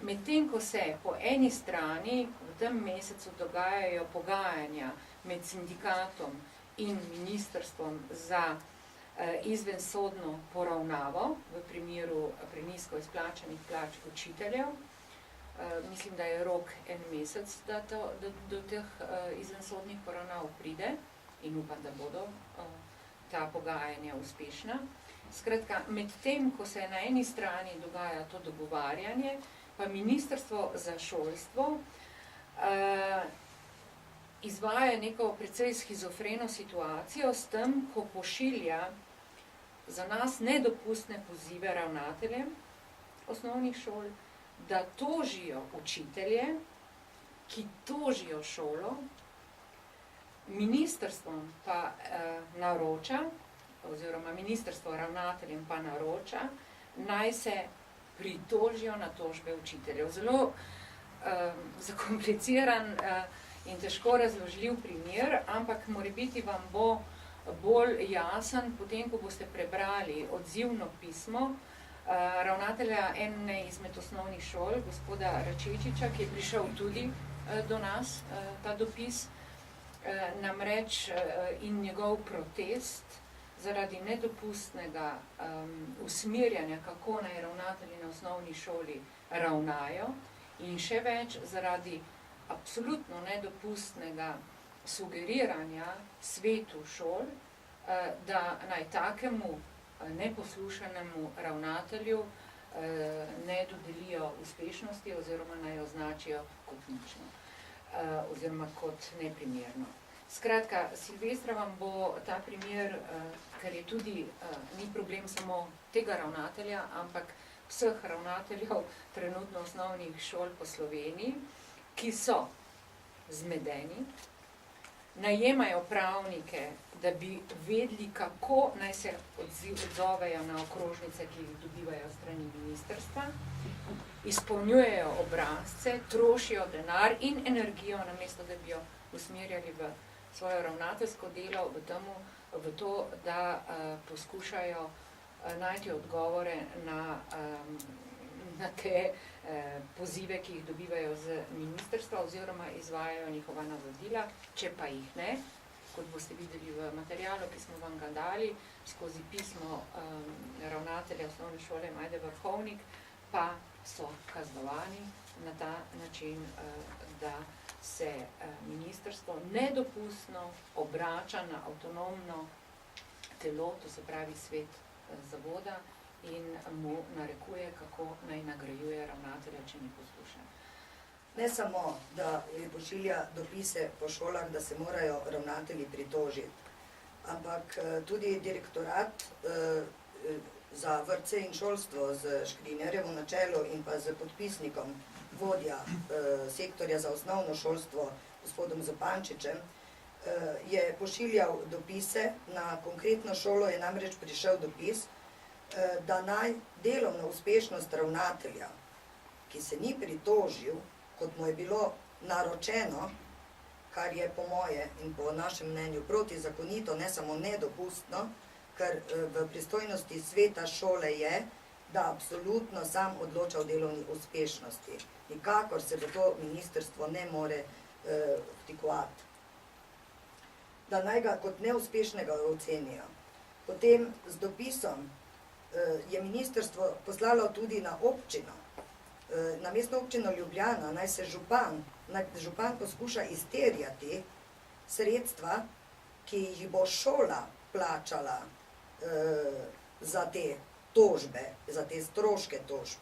medtem ko se po eni strani v tem mesecu dogajajo pogajanja med sindikatom in ministrstvom za izvensodno poravnavo v primeru prenizko izplačanih plač učiteljev. Mislim, da je rok en mesec, da do teh izvensodnih poravnav pride in upam, da bodo ta pogajanja uspešna. Skratka, med tem, ko se na eni strani dogaja to dogovarjanje, pa Ministrstvo za šolstvo izvaja neko precej schizofreno situacijo s tem, ko pošilja za nas nedopustne pozive ravnateljem osnovnih šol, da tožijo učitelje, ki tožijo šolo, ministrstvom pa naroča, oziroma ministrstvo ravnateljem pa naroča, naj se pritožijo na tožbe učiteljev. Zelo zakompliciran in težko razložljiv primer, ampak morebiti vam bo bolj jasen, potem, ko boste prebrali odzivno pismo ravnatelja ene izmed osnovnih šol, gospoda Račečiča, ki je prišel tudi do nas, ta dopis, namreč in njegov protest zaradi nedopustnega usmerjanja, kako naj ravnatelji na osnovni šoli ravnajo, in še več zaradi absolutno nedopustnega sugeriranja svetu šol, da naj takemu neposlušanemu ravnatelju ne dodelijo uspešnosti oziroma naj označijo kot nično oziroma kot neprimerno. Skratka, Silvestra vam bo ta primer, ker je tudi ni problem samo tega ravnatelja, ampak vseh ravnateljev trenutno osnovnih šol po Sloveniji, ki so zmedeni, najemajo pravnike, da bi vedeli, kako naj se odzovejo na okrožnice, ki jih dobivajo strani ministrstva, izpolnjujejo obrazce, trošijo denar in energijo, namesto da bi jo usmerjali v svojo ravnateljsko delo, v to, da poskušajo najti odgovore na te pozive, ki jih dobivajo z ministrstva oziroma izvajajo njihova navodila, če pa jih ne, kot boste videli v materialu, ki smo vam ga dali, skozi pismo ravnatelja osnovne šole Majde Vrhovnik, pa so kaznovani na ta način, da se ministrstvo nedopustno obrača na avtonomno telo, to se pravi svet zavoda, in mu narekuje, kako naj nagrajuje ravnatelja, če ni poslušen. Ne samo, da jih pošilja dopise po šolah, da se morajo ravnatelji pritožiti, ampak tudi direktorat za vrtce in šolstvo z Škrinjarjevo na čelu in pa z podpisnikom vodja sektorja za osnovno šolstvo, gospodom Zupančičem, je pošiljal dopise. Na konkretno šolo je namreč prišel dopis, da naj delovna uspešnost ravnatelja, ki se ni pritožil, kot mu je bilo naročeno, kar je po moje in po našem mnenju protizakonito, ne samo nedopustno, ker v pristojnosti sveta šole je, da absolutno sam odloča o delovni uspešnosti. Nikakor se v to ministrstvo ne more vtikovati. Da naj ga kot neuspešnega ocenijo. Potem z dopisom je ministrstvo poslalo tudi na občino, na mestno občino Ljubljana, naj župan poskuša izterjati sredstva, ki jih bo šola plačala za te tožbe, za te stroške tožb,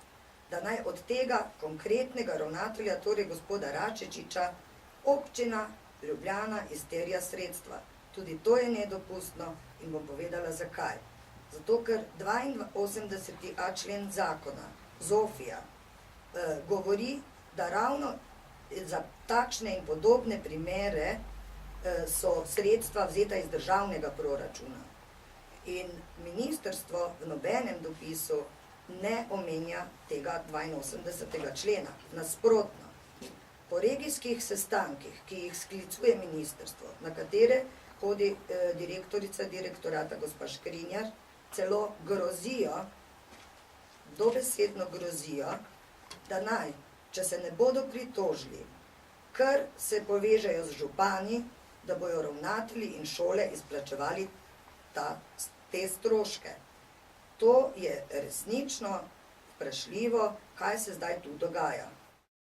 da naj od tega konkretnega ravnatelja, torej gospoda Račečiča, občina Ljubljana izterja sredstva. Tudi to je nedopustno in bom povedala zakaj. Zato, ker 82a člen zakona, ZOFI-ja, govori, da ravno za takšne in podobne primere so sredstva vzeta iz državnega proračuna. In ministrstvo v nobenem dopisu ne omenja tega 82. člena. Nasprotno, po regijskih sestankih, ki jih sklicuje ministrstvo, na katere hodi direktorica direktorata gospa Škrinjar, celo grozijo, dobesedno grozijo, da naj če se ne bodo pritožili, ker se povežejo z župani, da bojo ravnatelji in šole izplačevali te stroške. To je resnično vprašljivo, kaj se zdaj tu dogaja.